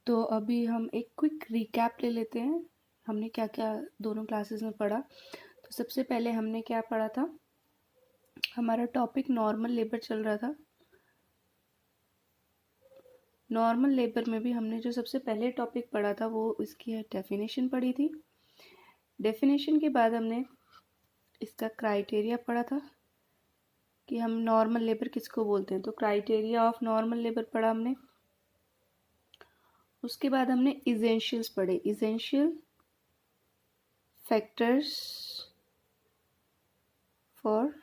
तो अभी हम एक क्विक रिकैप ले लेते हैं, हमने क्या क्या दोनों क्लासेस में पढ़ा। तो सबसे पहले हमने क्या पढ़ा था, हमारा टॉपिक नॉर्मल लेबर चल रहा था। नॉर्मल लेबर में भी हमने जो सबसे पहले टॉपिक पढ़ा था वो इसकी डेफिनेशन पढ़ी थी। डेफिनेशन के बाद हमने इसका क्राइटेरिया पढ़ा था कि हम नॉर्मल लेबर किसको बोलते हैं, तो क्राइटेरिया ऑफ नॉर्मल लेबर पढ़ा हमने। उसके बाद हमने इसेंशियल्स पढ़े, essential factors for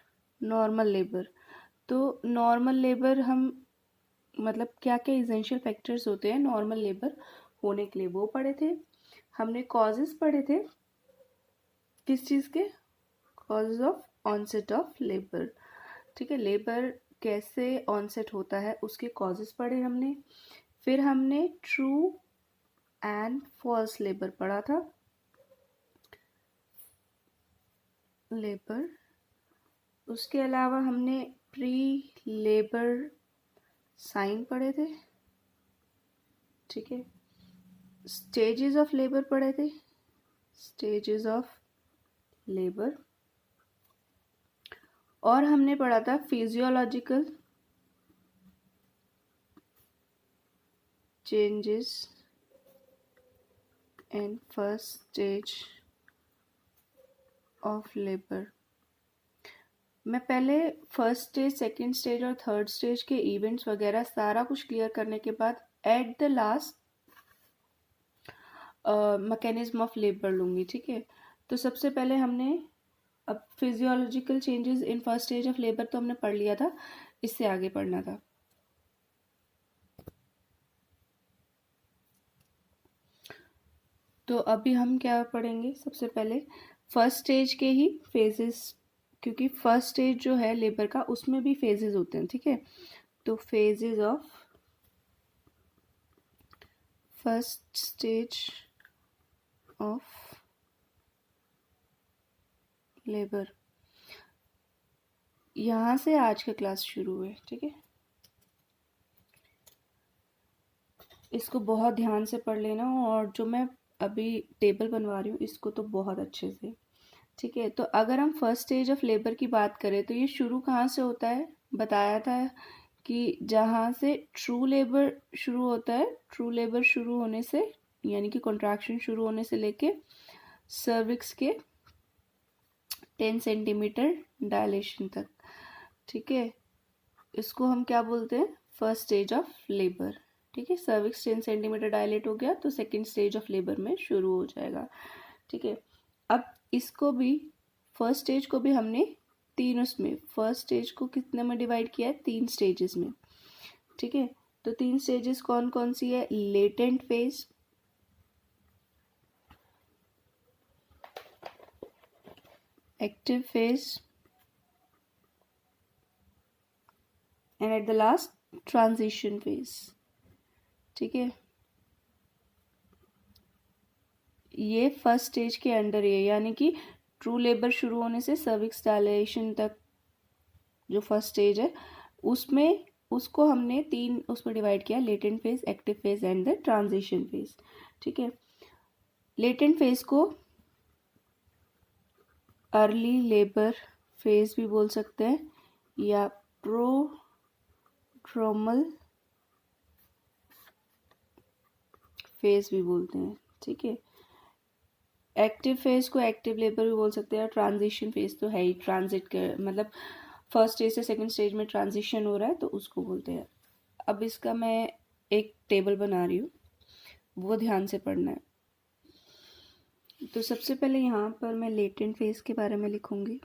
normal labour. तो नॉर्मल लेबर हम मतलब क्या क्या इसेंशियल फैक्टर्स होते हैं नॉर्मल लेबर होने के लिए वो पढ़े थे। हमने कॉजेस पढ़े थे, किस चीज़ के, causes of onset of labour. ठीक है, लेबर कैसे ऑनसेट होता है उसके कॉजेस पढ़े हमने। फिर हमने ट्रू एंड फॉल्स लेबर पढ़ा था, लेबर। उसके अलावा हमने प्री लेबर साइन पढ़े थे। ठीक है, स्टेजेस ऑफ लेबर पढ़े थे, स्टेजेस ऑफ लेबर। और हमने पढ़ा था physiological changes in first stage of labour. मैं पहले फर्स्ट स्टेज, सेकंड स्टेज और थर्ड स्टेज के इवेंट्स वगैरह सारा कुछ क्लियर करने के बाद at the last mechanism of labour लूँगी। ठीक है, तो सबसे पहले हमने अब physiological changes in first stage of labour तो हमने पढ़ लिया था, इससे आगे पढ़ना था। तो अभी हम क्या पढ़ेंगे, सबसे पहले फर्स्ट स्टेज के ही फेजेस, क्योंकि फर्स्ट स्टेज जो है लेबर का उसमें भी फेजेस होते हैं। ठीक है, तो phases of first stage of labour, यहाँ से आज का क्लास शुरू हुए। ठीक है, इसको बहुत ध्यान से पढ़ लेना, और जो मैं अभी टेबल बनवा रही हूँ इसको तो बहुत अच्छे से। ठीक है, तो अगर हम फर्स्ट स्टेज ऑफ लेबर की बात करें तो ये शुरू कहाँ से होता है, बताया था कि जहाँ से ट्रू लेबर शुरू होता है, ट्रू लेबर शुरू होने से यानी कि कॉन्ट्रैक्शन शुरू होने से लेके सर्विक्स के 10 सेंटीमीटर डायलेशन तक। ठीक है, इसको हम क्या बोलते हैं, फर्स्ट स्टेज ऑफ लेबर। ठीक है, सर्विक्स 10 सेंटीमीटर डायलेट हो गया तो सेकेंड स्टेज ऑफ लेबर में शुरू हो जाएगा। ठीक है, अब इसको भी फर्स्ट स्टेज को भी हमने तीन उसमें, फर्स्ट स्टेज को कितने में डिवाइड किया है, 3 स्टेजेस में। ठीक है, तो 3 स्टेजेस कौन कौन सी है, latent phase, active phase and at the last transition phase. ठीक है, ये फर्स्ट स्टेज के अंडर है, यानी कि ट्रू लेबर शुरू होने से सर्विक्स डायलेशन तक जो फर्स्ट स्टेज है उसमें, उसको हमने 3 उसमें डिवाइड किया, latent phase, active phase and the transition phase. ठीक है, लेटेंट फेज को अर्ली लेबर फेज भी बोल सकते हैं या प्रोड्रोमल फेज भी बोलते हैं। ठीक है, एक्टिव फेज को एक्टिव लेबर भी बोल सकते हैं, ट्रांजिशन फेज तो है ही, ट्रांजिट के मतलब फर्स्ट स्टेज से सेकंड स्टेज में ट्रांजिशन हो रहा है तो उसको बोलते हैं। अब इसका मैं एक टेबल बना रही हूँ, वो ध्यान से पढ़ना है। तो सबसे पहले यहाँ पर मैं लेटेंट फेज के बारे में लिखूंगी,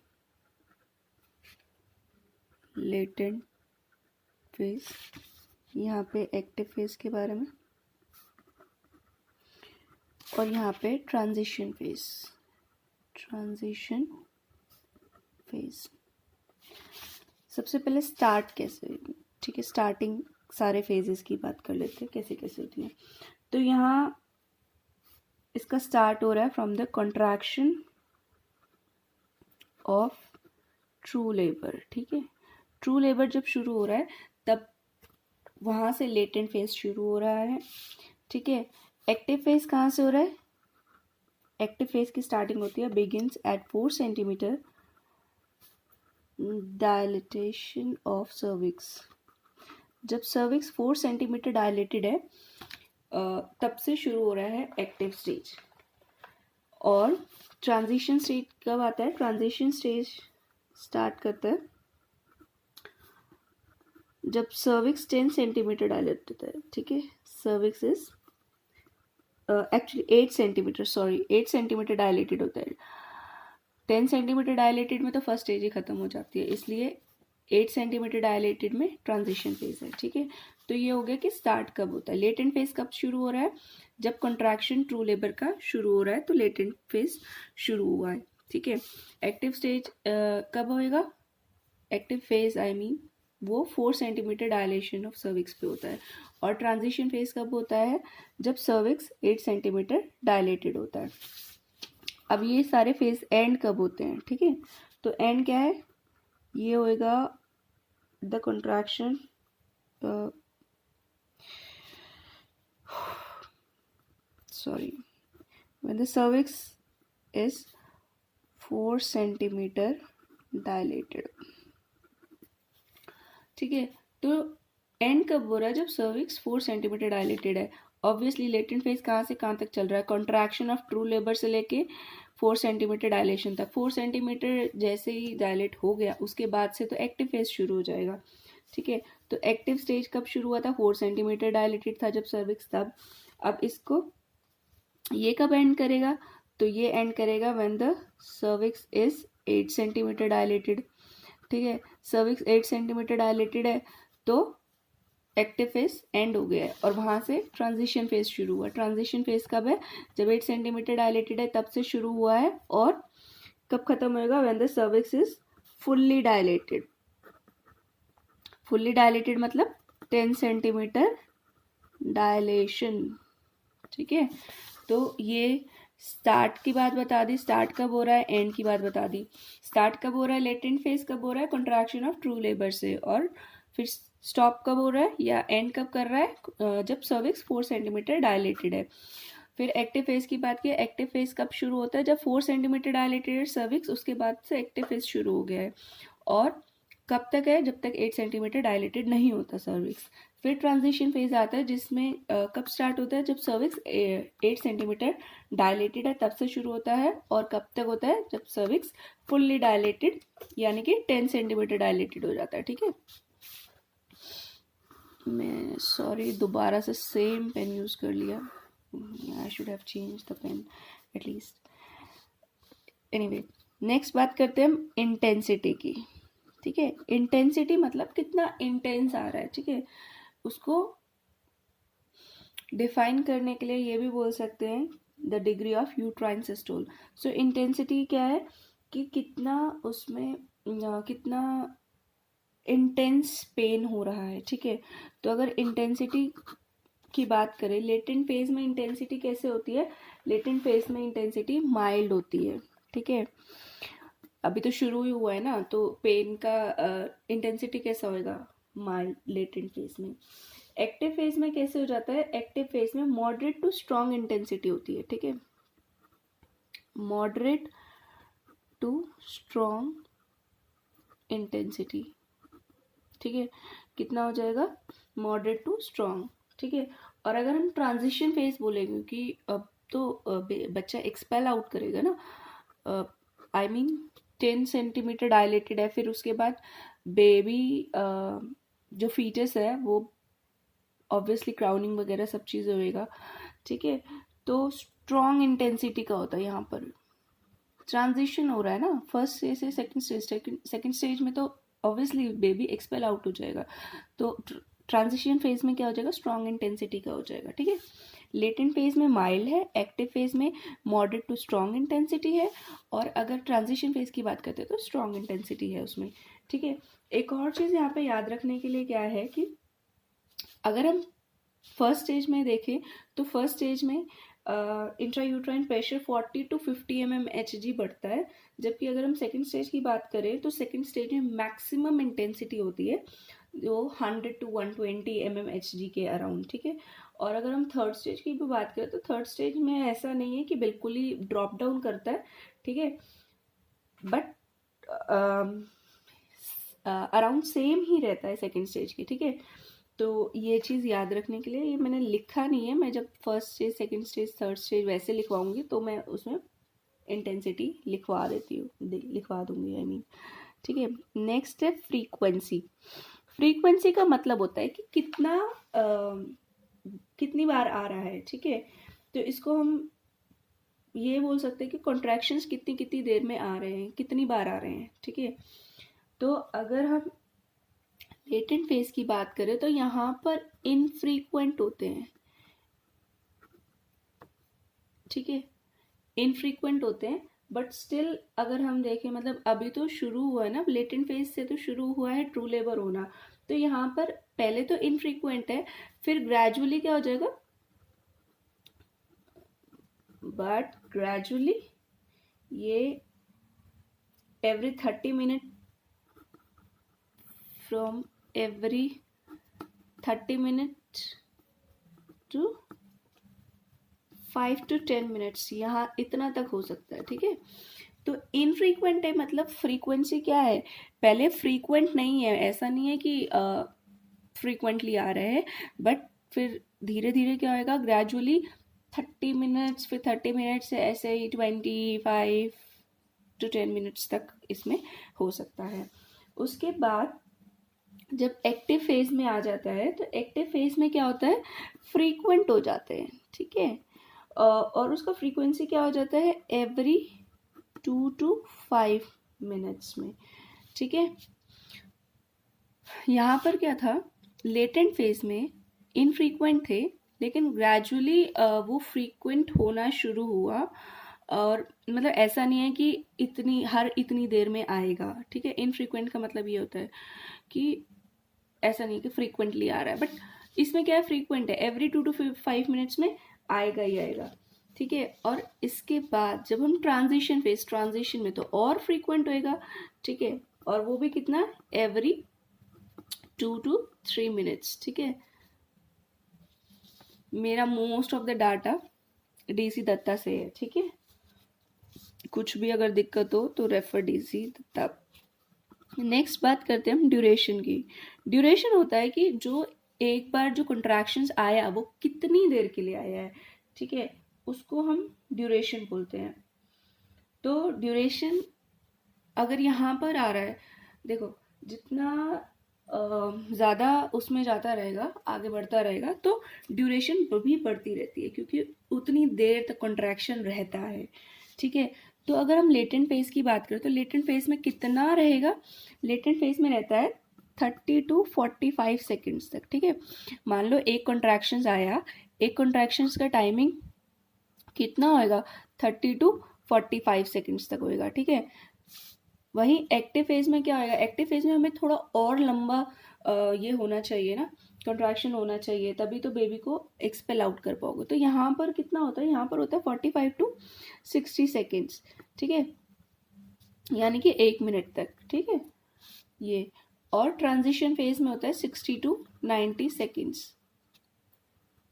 लेटेंट फेज, यहाँ पे एक्टिव फेज के बारे में, और यहाँ पे ट्रांजिशन फेज, ट्रांजिशन फेज। सबसे पहले स्टार्ट कैसे, ठीक है, स्टार्टिंग सारे फेजेस की बात कर लेते हैं कैसे कैसे होती है। तो यहाँ इसका स्टार्ट हो रहा है from the contraction of true labour. ठीक है, ट्रू लेबर जब शुरू हो रहा है तब वहाँ से लेटेंट फेज शुरू हो रहा है। ठीक है। एक्टिव फेज कहाँ से हो रहा है? एक्टिव फेज की स्टार्टिंग होती है begins at 4 centimetre dilatation of cervix. जब सर्विक्स 4 सेंटीमीटर डायलेटेड है तब से शुरू हो रहा है एक्टिव स्टेज। और ट्रांजिशन स्टेज कब आता है? ट्रांजिशन स्टेज स्टार्ट करता है जब सर्विक्स 10 सेंटीमीटर डायलेट होता है। ठीक है, cervix is actually 8 centimetre, sorry 8 centimetre dilated होता है। 10 सेंटीमीटर डायलेटेड में तो फर्स्ट स्टेज ही खत्म हो जाती है, इसलिए 8 सेंटीमीटर डायलेटेड में ट्रांजिशन फेज है। ठीक है, तो ये हो गया कि स्टार्ट कब होता है। लेटेंट फेज कब शुरू हो रहा है? जब कॉन्ट्रैक्शन ट्रू लेबर का शुरू हो रहा है तो लेटेंट फेज शुरू हुआ है। ठीक है, एक्टिव स्टेज कब होएगा? एक्टिव फेज आई मीन वो 4 सेंटीमीटर डायलेशन ऑफ सर्विक्स पे होता है। और ट्रांजिशन फेज कब होता है? जब सर्विक्स 8 सेंटीमीटर डायलेटेड होता है। अब ये सारे फेज एंड कब होते हैं? ठीक है, तो एंड क्या है? ये होएगा the contraction sorry when the cervix is 4 centimetre dilated. ठीक है, तो एंड कब हो रहा है? जब सर्विक्स 4 सेंटीमीटर डायलेटेड है। ऑब्वियसली लेटेंट फेज कहाँ से कहाँ तक चल रहा है? कॉन्ट्रैक्शन ऑफ ट्रू लेबर से लेके 4 सेंटीमीटर डायलेशन तक। 4 सेंटीमीटर जैसे ही डायलेट हो गया उसके बाद से तो एक्टिव फेज शुरू हो जाएगा। ठीक है, तो एक्टिव स्टेज कब शुरू हुआ था? 4 सेंटीमीटर डायलेटेड था जब सर्विक्स, तब। अब इसको ये कब एंड करेगा? तो ये एंड करेगा when the cervix is 8 centimetre dilated. ठीक है, सर्विक्स 8 सेंटीमीटर डायलेटेड है तो एक्टिव फेज एंड हो गया है और वहाँ से ट्रांजिशन फेज शुरू हुआ। ट्रांजिशन फेज कब है? जब 8 सेंटीमीटर डायलेटेड है तब से शुरू हुआ है और कब खत्म होएगा? When the cervix is fully dilated. Fully dilated मतलब 10 सेंटीमीटर डायलेशन। ठीक है, तो ये स्टार्ट की बात बता दी, स्टार्ट कब हो रहा है, एंड की बात बता दी। स्टार्ट कब हो रहा है? लेटेंट फेज कब हो रहा है? कॉन्ट्रैक्शन ऑफ ट्रू लेबर से। और फिर स्टॉप कब हो रहा है या एंड कब कर रहा है? जब सर्विक्स 4 सेंटीमीटर डायलेटेड है। फिर एक्टिव फेज की बात की, एक्टिव फेज कब शुरू होता है? जब 4 सेंटीमीटर डायलेटेड है सर्विक्स, उसके बाद से एक्टिव फेज शुरू हो गया है। और कब तक है? जब तक 8 सेंटीमीटर डायलेटेड नहीं होता सर्विक्स। फिर ट्रांजिशन फेज आता है जिसमें कब स्टार्ट होता है? जब सर्विक्स 8 सेंटीमीटर डायलेटेड है तब से शुरू होता है। और कब तक होता है? जब सर्विक्स फुल्ली डायलेटेड यानी कि 10 सेंटीमीटर डायलेटेड हो जाता है। ठीक है, मैं सॉरी दोबारा से सेम पेन यूज़ कर लिया, I should have change the pen at least. Anyway, next बात करते हैं हम इंटेंसिटी की। ठीक है, इंटेंसिटी मतलब कितना इंटेंस आ रहा है। ठीक है, उसको डिफाइन करने के लिए ये भी बोल सकते हैं the degree of uterine systole. So intensity क्या है कि कितना उसमें कितना इंटेंस पेन हो रहा है। ठीक है, तो अगर इंटेंसिटी की बात करें, लेटेंट फेज में इंटेंसिटी कैसे होती है? लेटेंट फेज में इंटेंसिटी माइल्ड होती है। ठीक है, अभी तो शुरू ही हुआ है ना, तो पेन का इंटेंसिटी कैसा होएगा? माइल्ड लेटेंट फेज में। एक्टिव फेज में कैसे हो जाता है? एक्टिव फेज में मॉडरेट टू स्ट्रॉन्ग इंटेंसिटी होती है। ठीक है, मॉडरेट टू स्ट्रॉन्ग इंटेंसिटी। ठीक है, कितना हो जाएगा? Moderate to strong. ठीक है, और अगर हम ट्रांजिशन फेज बोलेंगे कि अब तो बच्चा एक्सपेल आउट करेगा ना, आई मीन 10 सेंटीमीटर डायलेटेड है, फिर उसके बाद बेबी जो फीटस है वो ऑब्वियसली क्राउनिंग वगैरह सब चीज़ होएगा। ठीक है, तो स्ट्रॉन्ग इंटेंसिटी का होता है यहाँ पर। ट्रांजिशन हो रहा है ना फर्स्ट स्टेज से सेकंड स्टेज, सेकंड स्टेज में तो ऑब्वियसली बेबी एक्सपेल आउट हो जाएगा, तो ट्रांजिशन फेज में क्या हो जाएगा? स्ट्रॉन्ग इंटेंसिटी का हो जाएगा। ठीक है, लेटेंट फेज में माइल्ड है, एक्टिव फेज में मॉडरेट टू स्ट्रॉन्ग इंटेंसिटी है, और अगर ट्रांजिशन फेज की बात करते हैं तो स्ट्रॉन्ग इंटेंसिटी है उसमें। ठीक है, एक और चीज़ यहाँ पे याद रखने के लिए क्या है कि अगर हम फर्स्ट स्टेज में देखें तो फर्स्ट स्टेज में इंट्रायूट्राइन प्रेशर 40 टू 50 mmHg बढ़ता है, जबकि अगर हम सेकंड स्टेज की बात करें तो सेकंड स्टेज में मैक्सिमम इंटेंसिटी होती है जो 100 टू 120 mmHg के अराउंड। ठीक है, और अगर हम थर्ड स्टेज की भी बात करें तो थर्ड स्टेज में ऐसा नहीं है कि बिल्कुल ही ड्रॉप डाउन करता है, ठीक है, बट अराउंड सेम ही रहता है सेकेंड स्टेज की, ठीक है। तो ये चीज़ याद रखने के लिए, ये मैंने लिखा नहीं है, मैं जब first stage second stage third stage वैसे लिखवाऊंगी तो मैं उसमें इंटेंसिटी लिखवा देती हूँ, लिखवा दूंगी, आई मीन, ठीक है। नेक्स्ट है फ्रीक्वेंसी। फ्रीक्वेंसी का मतलब होता है कि कितनी बार आ रहा है, ठीक है। तो इसको हम ये बोल सकते हैं कि कॉन्ट्रैक्शंस कितनी कितनी देर में आ रहे हैं, कितनी बार आ रहे हैं, ठीक है। तो अगर हम लेटेंट फेज की बात करें तो यहाँ पर इनफ्रीक्वेंट होते हैं, ठीक है, इनफ्रीक्वेंट होते हैं, बट स्टिल अगर हम देखें, मतलब अभी तो शुरू हुआ है ना, लेटेंट फेज से तो शुरू हुआ है ट्रू लेबर होना, तो यहाँ पर पहले तो इनफ्रीक्वेंट है, फिर ग्रेजुअली क्या हो जाएगा, बट ग्रेजुअली ये every 30 minute, from every 30 minute to 5 to 10 minutes, यहाँ इतना तक हो सकता है, ठीक है। तो इनफ्रीक्वेंट है मतलब फ्रीक्वेंसी क्या है, पहले फ्रीक्वेंट नहीं है, ऐसा नहीं है कि फ्रीक्वेंटली आ रहे हैं, बट फिर धीरे धीरे क्या होएगा, ग्रेजुअली 30 मिनट्स, फिर 30 मिनट्स से ऐसे ही 25 to 10 मिनट्स तक इसमें हो सकता है। उसके बाद जब एक्टिव फेज में आ जाता है तो एक्टिव फेज में क्या होता है, फ्रीक्वेंट हो जाते हैं, ठीक है। और उसका फ्रीक्वेंसी क्या हो जाता है, एवरी 2 to 5 मिनट्स में, ठीक है। यहाँ पर क्या था, लेटेंट फेज में इनफ्रीक्वेंट थे, लेकिन ग्रेजुअली वो फ्रीक्वेंट होना शुरू हुआ, और मतलब ऐसा नहीं है कि इतनी देर में आएगा, ठीक है। इनफ्रीक्वेंट का मतलब ये होता है कि ऐसा नहीं कि फ्रीक्वेंटली आ रहा है, बट इसमें क्या है, फ्रीक्वेंट है, एवरी 2 to 5 मिनट्स में आएगा ही आएगा, ठीक है। और इसके बाद जब हम ट्रांजिशन में तो और फ्रीक्वेंट होएगा, ठीक है, और वो भी कितना, एवरी 2 to 3 मिनट्स, ठीक है। मेरा most of the data D C Datta से है, ठीक है। कुछ भी अगर दिक्कत हो तो रेफर डीसी दत्ता। नेक्स्ट बात करते हैं हम ड्यूरेशन की। ड्यूरेशन होता है कि जो एक बार जो कंट्रैक्शंस आया वो कितनी देर के लिए आया है, ठीक है, उसको हम ड्यूरेशन बोलते हैं। तो ड्यूरेशन अगर यहाँ पर आ रहा है, देखो जितना ज़्यादा उसमें जाता रहेगा, आगे बढ़ता रहेगा, तो ड्यूरेशन भी बढ़ती रहती है, क्योंकि उतनी देर तक कॉन्ट्रैक्शन रहता है, ठीक है। तो अगर हम लेटेंट फेज की बात करें तो लेटेंट फेज में कितना रहेगा, लेटेंट फेज में रहता है 30 to 45 सेकेंड्स तक, ठीक है। मान लो एक कॉन्ट्रैक्शंस आया, एक कॉन्ट्रैक्शंस का टाइमिंग कितना होएगा, 30 to 45 सेकेंड्स तक होएगा, ठीक है। वहीं एक्टिव फेज में क्या होएगा, एक्टिव फेज में हमें थोड़ा और लंबा ये होना चाहिए ना, कंट्रैक्शन होना चाहिए, तभी तो बेबी को एक्सपेल आउट कर पाओगे। तो यहाँ पर कितना होता है, यहाँ पर होता है 45 to 60 सेकेंड्स, ठीक है, यानी कि 1 मिनट तक, ठीक है ये। और ट्रांजिशन फेज में होता है 60 to 90 सेकेंड्स,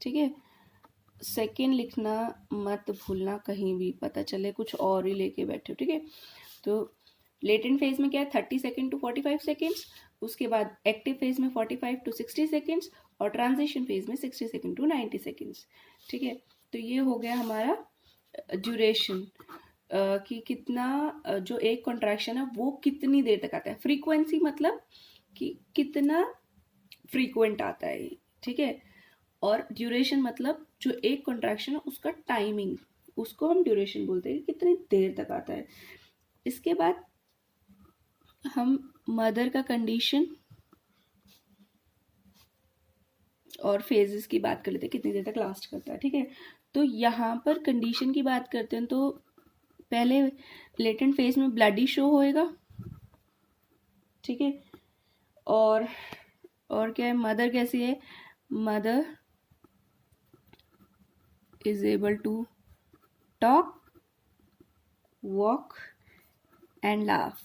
ठीक है। सेकेंड लिखना मत भूलना, कहीं भी पता चले कुछ और ही लेके बैठे हो, ठीक है। तो लेटेंट फेज में क्या है, 30 सेकेंड to 45 सेकेंड्स, उसके बाद एक्टिव फेज में 45 to 60 सेकेंड्स, और ट्रांजिशन फेज में 60 सेकेंड to 90 सेकेंड्स, ठीक है। तो ये हो गया हमारा ड्यूरेशन, कि कितना जो एक कॉन्ट्रैक्शन है वो कितनी देर तक आता है। फ्रीक्वेंसी मतलब कि कितना फ्रीक्वेंट आता है, ठीक है। और ड्यूरेशन मतलब जो एक कॉन्ट्रैक्शन है उसका टाइमिंग, उसको हम ड्यूरेशन बोलते हैं कि कितनी देर तक आता है। इसके बाद हम मदर का कंडीशन और फेजेस की बात कर लेते हैं, कितनी देर तक लास्ट करता है, ठीक है। तो यहाँ पर कंडीशन की बात करते हैं तो पहले लेटेंट फेज में ब्लडी शो होएगा, ठीक है। और क्या है, मदर कैसी है, mother is able to talk, walk and laugh,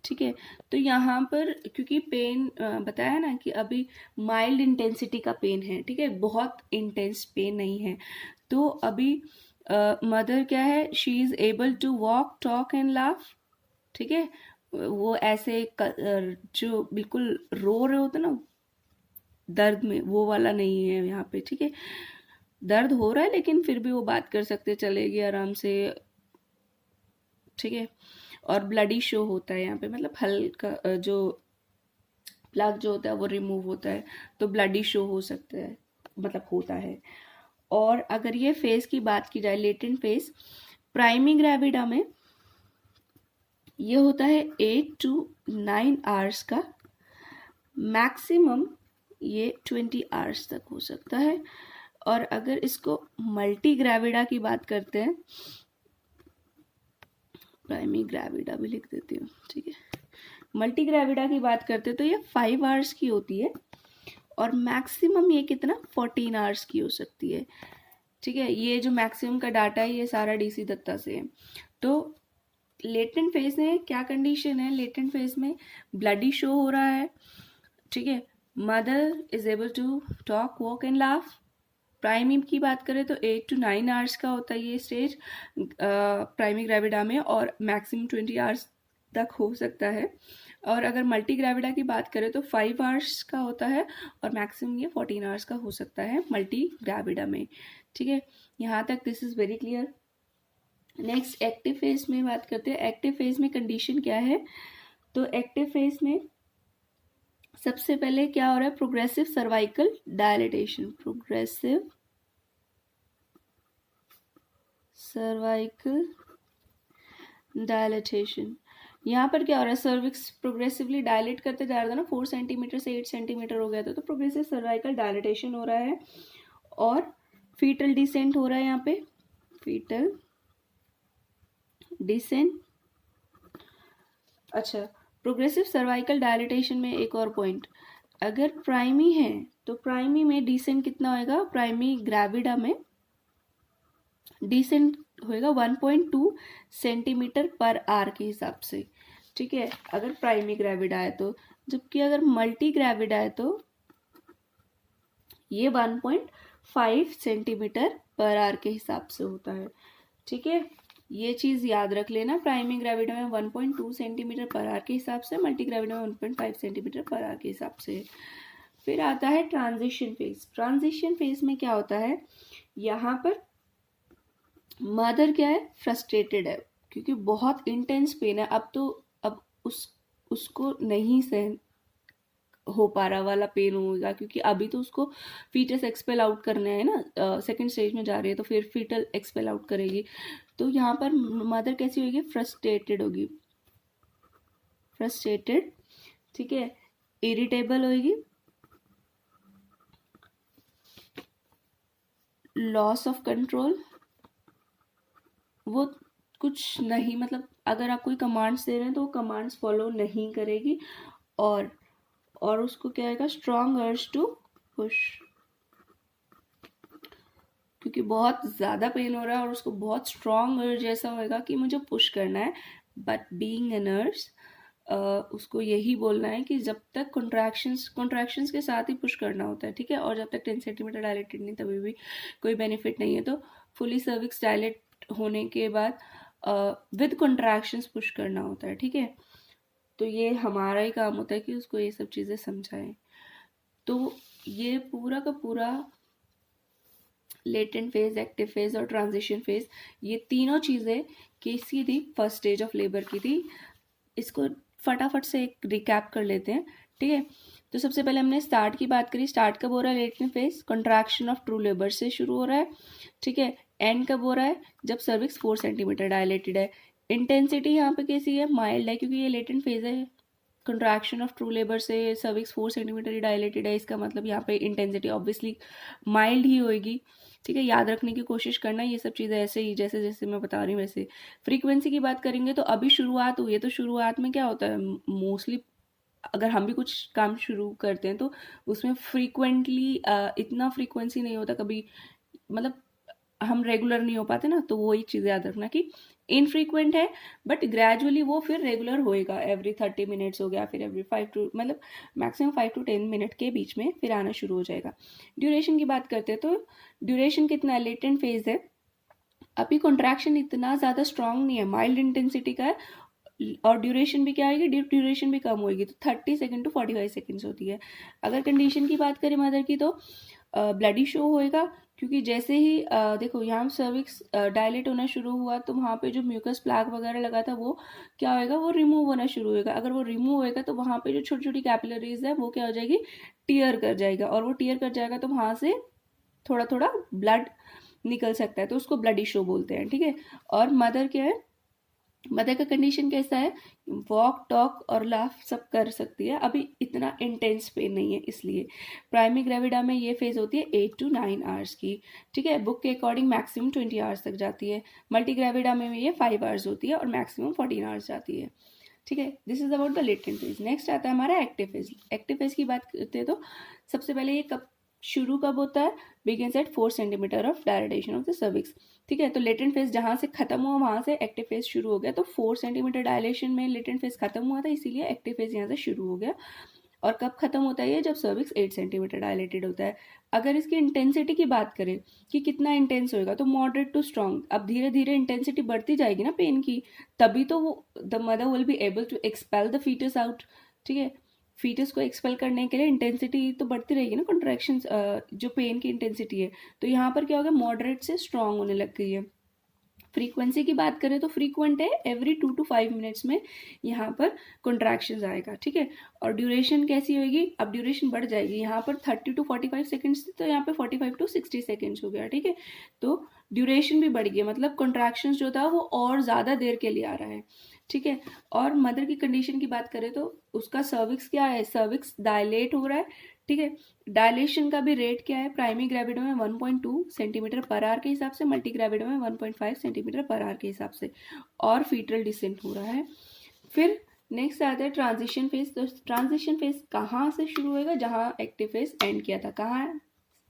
ठीक है। तो यहाँ पर क्योंकि पेन बताया ना कि अभी माइल्ड इंटेंसिटी का पेन है, ठीक है, बहुत इंटेंस पेन नहीं है। तो अभी मदर क्या है, she is able to walk, talk and laugh, ठीक है। वो ऐसे जो बिल्कुल रो रहे होते ना दर्द में, वो वाला नहीं है यहाँ पे, ठीक है। दर्द हो रहा है लेकिन फिर भी वो बात कर सकते, चलेगी आराम से, ठीक है। और ब्लडी शो होता है यहाँ पे, मतलब हल्का जो प्लग जो होता है वो रिमूव होता है, तो ब्लडी शो हो सकता है, मतलब होता है। और अगर ये फेज की बात की जाए, लेटेंट फेज प्राइमी ग्रेविडा में ये होता है 8 to 9 आवर्स का, मैक्सिमम ये 20 आवर्स तक हो सकता है। और अगर इसको मल्टी ग्रेविडा की बात करते हैं, प्राइमी ग्रेविडा भी लिख देती हूँ, ठीक है। मल्टी ग्रेविडा की बात करते हैं तो ये 5 आवर्स की होती है, और मैक्सिमम ये कितना 14 आवर्स की हो सकती है, ठीक है। ये जो मैक्सिमम का डाटा है ये सारा डीसी दत्ता से है। तो लेटेंट फेज में क्या कंडीशन है, लेटेंट फेज में ब्लडी शो हो रहा है, ठीक है। Mother is able to talk, walk and laugh. Primi की बात करें तो 8 to 9 आवर्स का होता है ये स्टेज प्राइमी ग्रेविडा में, और मैक्सिमम 20 आवर्स तक हो सकता है। और अगर मल्टी ग्रेविडा की बात करें तो 5 आवर्स का होता है, और मैक्सिमम ये 14 आवर्स का हो सकता है मल्टी ग्रेविडा में, ठीक है। यहाँ तक this is very clear. Next active phase में बात करते हैं। एक्टिव फेज में कंडीशन क्या है, तो एक्टिव फेज में सबसे पहले क्या हो रहा है, progressive cervical dilatation, progressive cervical dilatation. यहाँ पर क्या हो रहा है, सर्विक्स प्रोग्रेसिवली डायलेट करते जा रहा था ना, 4 सेंटीमीटर से 8 सेंटीमीटर हो गया था, तो प्रोग्रेसिव सर्वाइकल डायलिटेशन हो रहा है। और फीटल डिसेंट हो रहा है यहाँ पे, फीटल डिसेंट। अच्छा, प्रोग्रेसिव सर्वाइकल डायलिटेशन में एक और पॉइंट, अगर प्राइमी है तो प्राइमी में डिसेंट कितना होएगा, प्राइमी ग्रेविडा में डिसेंट होएगा 1.2 सेंटीमीटर पर आवर के हिसाब से, ठीक है, अगर प्राइमी ग्रेविडा है तो। जबकि अगर मल्टी ग्रेविडा है तो ये 1.5 सेंटीमीटर पर आवर के हिसाब से होता है, ठीक है। ये चीज़ याद रख लेना, प्राइमी ग्रेविडा में 1.2 सेंटीमीटर पर आवर के हिसाब से, मल्टी ग्रेविडा में 1.5 सेंटीमीटर पर आवर के हिसाब से। फिर आता है ट्रांजिशन फेज। ट्रांजिशन फेज में क्या होता है, यहाँ पर मदर क्या है, फ्रस्ट्रेटेड है, क्योंकि बहुत इंटेंस पेन है। अब उसको नहीं सहन हो पा रहा वाला पेन होगा, क्योंकि अभी तो उसको फीटस एक्सपेल आउट करना है ना, सेकंड स्टेज में जा रही है तो फिर फीटल एक्सपेल आउट करेगी। तो यहाँ पर मदर कैसी होगी, फ्रस्ट्रेटेड होगी, फ्रस्ट्रेटेड, ठीक है, इरिटेबल होगी, लॉस ऑफ कंट्रोल, वो कुछ नहीं, मतलब अगर आप कोई कमांड्स दे रहे हैं तो वो कमांड्स फॉलो नहीं करेगी। और उसको क्या आएगा, स्ट्रॉन्ग अर्ज टू पुश, क्योंकि बहुत ज़्यादा पेन हो रहा है और उसको बहुत स्ट्रॉन्ग अर्ज ऐसा होएगा कि मुझे पुश करना है। बट बीइंग अ नर्स उसको यही बोलना है कि जब तक कॉन्ट्रैक्शंस के साथ ही पुश करना होता है, ठीक है। और जब तक 10 सेंटीमीटर डायलेटेड नहीं तभी भी कोई बेनिफिट नहीं है। तो फुली सर्विक्स डायलेट होने के बाद विद कॉन्ट्रैक्शंस पुश करना होता है, ठीक है। तो ये हमारा ही काम होता है कि उसको ये सब चीज़ें समझाएं। तो ये पूरा का पूरा लेटेंट फेज, एक्टिव फेज और ट्रांजिशन फेज, ये तीनों चीज़ें किसी थी फर्स्ट स्टेज ऑफ लेबर की थी। इसको फटाफट से एक रिकैप कर लेते हैं, ठीक है। तो सबसे पहले हमने स्टार्ट की बात करी। स्टार्ट कब हो रहा है latent phase, contraction of true labour से शुरू हो रहा है, ठीक है। एंड कब हो रहा है, जब सर्विक्स 4 सेंटीमीटर डायलेटेड है। इंटेंसिटी यहाँ पे कैसी है, माइल्ड है, क्योंकि ये लेटेंट फेज है। कंट्रैक्शन ऑफ ट्रू लेबर से सर्विक्स 4 सेंटीमीटर ही डायलेटेड है, इसका मतलब यहाँ पे इंटेंसिटी ऑब्वियसली माइल्ड ही होएगी, ठीक है। याद रखने की कोशिश करना ये सब चीज़ें ऐसे ही जैसे जैसे मैं बता रही हूँ वैसे। फ्रीक्वेंसी की बात करेंगे तो अभी शुरुआत हुई है, तो शुरुआत में क्या होता है, मोस्टली अगर हम भी कुछ काम शुरू करते हैं तो उसमें फ्रीक्वेंटली इतना फ्रीक्वेंसी नहीं होता कभी, मतलब हम रेगुलर नहीं हो पाते ना, तो वही चीज़ याद रखना कि इनफ्रीक्वेंट है बट ग्रेजुअली वो फिर रेगुलर होएगा। एवरी 30 मिनट्स हो गया, फिर एवरी 5 to मतलब मैक्सिमम 5 to 10 मिनट के बीच में फिर आना शुरू हो जाएगा। ड्यूरेशन की बात करते हैं तो ड्यूरेशन कितना लेटेंट फेज है, अभी कॉन्ट्रैक्शन इतना ज़्यादा स्ट्रांग नहीं है, माइल्ड इंटेंसिटी का है, और ड्यूरेशन भी क्या आएगी, ड्यूरेशन भी कम होगी, तो 30 सेकेंड to 45 सेकेंड्स होती है। अगर कंडीशन की बात करें मदर की, तो ब्लडी शो होएगा, क्योंकि जैसे ही देखो यहाँ सर्विक्स डायलेट होना शुरू हुआ तो वहाँ पे जो म्यूकस प्लाक वगैरह लगा था वो क्या होएगा, वो रिमूव होना शुरू होएगा। अगर वो रिमूव होएगा तो वहाँ पे जो छोटी छोटी कैपिलरीज है वो क्या हो जाएगी, टीयर कर जाएगा, और वो टीयर कर जाएगा तो वहाँ से थोड़ा थोड़ा ब्लड निकल सकता है, तो उसको ब्लडी शो बोलते हैं, ठीक है। और मदर क्या है, मदर का कंडीशन कैसा है, वॉक टॉक और लाफ सब कर सकती है, अभी इतना इंटेंस पेन नहीं है इसलिए। प्राइमरी ग्रेविडा में ये फेज होती है 8 to 9 आवर्स की, ठीक है, बुक के अकॉर्डिंग मैक्सिमम 20 आवर्स तक जाती है। मल्टी ग्रेविडा में ये 5 आवर्स होती है और मैक्सिमम 14 आवर्स जाती है, ठीक है। This is about the latent phase. Next आता है हमारा एक्टिव फेज। एक्टिव फेज की बात करते हैं तो सबसे पहले ये कब शुरू कब होता है, begins at 4 centimetre of dilatation of the cervix, ठीक है। तो लेटेंट फेज जहाँ से खत्म हुआ वहाँ से एक्टिव फेज शुरू हो गया, तो 4 सेंटीमीटर डायलेशन में लेटेंट फेज खत्म हुआ था, इसीलिए एक्टिव फेज यहाँ से शुरू हो गया। और कब खत्म होता है ये, जब सर्विक्स 8 सेंटीमीटर डायलेटेड होता है। अगर इसकी इंटेंसिटी की बात करें कि कितना इंटेंस होएगा, तो मॉडरेट टू स्ट्रॉन्ग, अब धीरे धीरे इंटेंसिटी बढ़ती जाएगी ना पेन की, तभी तो वो the mother will be able to expel the fetus out, ठीक है। फीटस को एक्सपेल करने के लिए इंटेंसिटी तो बढ़ती रहेगी ना, कॉन्ट्रैक्शन जो पेन की इंटेंसिटी है, तो यहाँ पर क्या होगा, मॉडरेट से स्ट्रॉन्ग होने लग गई है। फ्रीक्वेंसी की बात करें तो फ्रीक्वेंट है, एवरी 2 to 5 मिनट्स में यहाँ पर कॉन्ट्रैक्शंस आएगा, ठीक है। और ड्यूरेशन कैसी होगी, अब ड्यूरेशन बढ़ जाएगी, यहाँ पर 30 to 45 सेकेंड्स थी, तो यहाँ पे 45 to 60 सेकेंड्स हो गया, ठीक है। तो ड्यूरेशन भी बढ़ गई, मतलब कॉन्ट्रैक्शंस जो था वो और ज़्यादा देर के लिए आ रहा है, ठीक है। और मदर की कंडीशन की बात करें तो उसका सर्विक्स क्या है, सर्विक्स डायलेट हो रहा है, ठीक है। डायलेशन का भी रेट क्या है, प्राइमरी ग्रेविडो में 1.2 सेंटीमीटर पर आवर के हिसाब से, मल्टी ग्रेविडो में 1.5 सेंटीमीटर पर आवर के हिसाब से, और फीटल डिसेंट हो रहा है। फिर नेक्स्ट आता है ट्रांजिशन फेज। तो ट्रांजिशन फेज कहाँ से शुरू होएगा, जहाँ एक्टिव फेज एंड किया था, कहाँ है,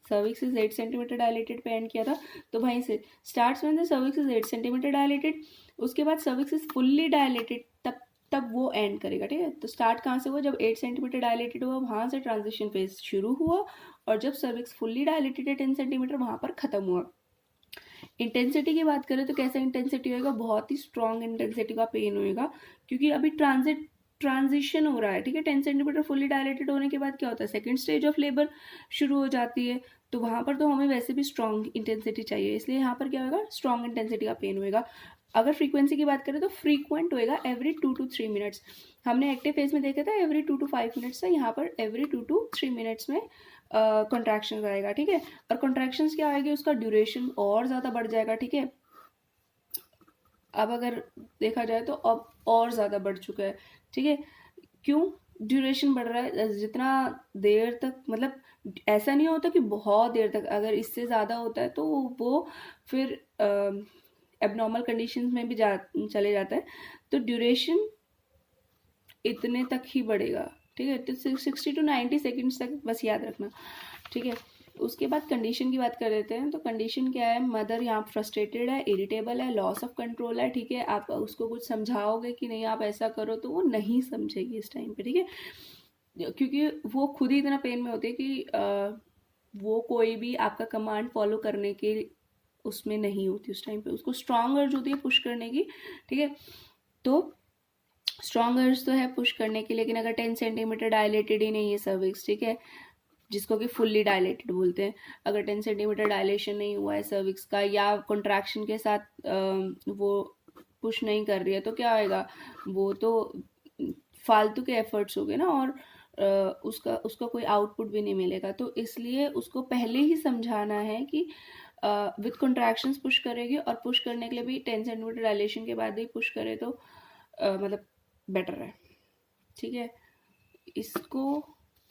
सर्विक्स इज 8 सेंटीमीटर डायलेटेड पे एंड किया था, तो वहीं से starts when the cervix is 8 centimetre dilated, उसके बाद सर्विक्स इज फुल्ली डायलेटेड, तब तब वो एंड करेगा, ठीक है। तो स्टार्ट कहाँ से हुआ, जब 8 सेंटीमीटर डायलेटेड हुआ वहाँ से ट्रांजिशन फेज शुरू हुआ, और जब सर्विक्स फुल्ली डायलेटेड है 10 सेंटीमीटर वहाँ पर खत्म हुआ। इंटेंसिटी की बात करें तो कैसा इंटेंसिटी होएगा, बहुत ही स्ट्रॉन्ग इंटेंसिटी का पेन होएगा, क्योंकि अभी ट्रांजिशन हो रहा है, ठीक है। 10 सेंटीमीटर फुल्ली डायलेटेड होने के बाद क्या होता है, सेकंड स्टेज ऑफ लेबर शुरू हो जाती है, तो वहाँ पर तो हमें वैसे भी स्ट्रॉन्ग इंटेंसिटी चाहिए, इसलिए यहाँ पर क्या होगा, स्ट्रॉन्ग इंटेंसिटी का पेन होएगा। अगर फ्रीक्वेंसी की बात करें तो फ्रीक्वेंट होएगा, एवरी 2 to 3 मिनट्स। हमने एक्टिव फेज में देखा था एवरी 2 to 5 मिनट्स था, यहाँ पर एवरी 2 to 3 मिनट्स में कॉन्ट्रैक्शन आएगा, ठीक है। और कॉन्ट्रैक्शंस क्या आएगी, उसका ड्यूरेशन और ज़्यादा बढ़ जाएगा, ठीक है। अब अगर देखा जाए तो अब और ज़्यादा बढ़ चुका है, ठीक है। क्यों ड्यूरेशन बढ़ रहा है, जितना देर तक, मतलब ऐसा नहीं होता कि बहुत देर तक, अगर इससे ज़्यादा होता है तो वो फिर एबनॉर्मल कंडीशंस में भी चले जाता है, तो ड्यूरेशन इतने तक ही बढ़ेगा, ठीक है। तो 60 to 90 सेकेंड्स तक बस याद रखना, ठीक है। उसके बाद कंडीशन की बात कर लेते हैं। तो कंडीशन क्या है, मदर यहाँ फ्रस्ट्रेटेड है, इरिटेबल है, लॉस ऑफ कंट्रोल है, ठीक है। आप उसको कुछ समझाओगे कि नहीं आप ऐसा करो, तो वो नहीं समझेगी इस टाइम पे, ठीक है, क्योंकि वो खुद ही इतना पेन में होती है कि वो कोई भी आपका कमांड फॉलो करने के उसमें नहीं होती उस टाइम पे, उसको स्ट्रॉन्ग अर्ज होती है पुश करने की, ठीक है। तो स्ट्रॉन्ग अर्ज तो है पुश करने की, लेकिन अगर 10 सेंटीमीटर डायलेटेड ही नहीं है सर्विक्स, ठीक है, जिसको कि फुल्ली डायलेटेड बोलते हैं, अगर 10 सेंटीमीटर डायलेशन नहीं हुआ है सर्विक्स का, या कॉन्ट्रैक्शन के साथ वो पुश नहीं कर रही है, तो क्या होएगा, वो तो फालतू के एफर्ट्स हो गए ना, और उसका कोई आउटपुट भी नहीं मिलेगा। तो इसलिए उसको पहले ही समझाना है कि विथ कॉन्ट्रैक्शंस पुश करेगी, और पुश करने के लिए भी 10 सेंटीमीटर डायलेशन के बाद ही पुश करे तो मतलब बेटर है, ठीक है। इसको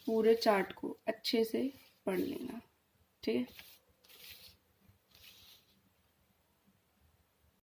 पूरे चार्ट को अच्छे से पढ़ लेना, ठीक है।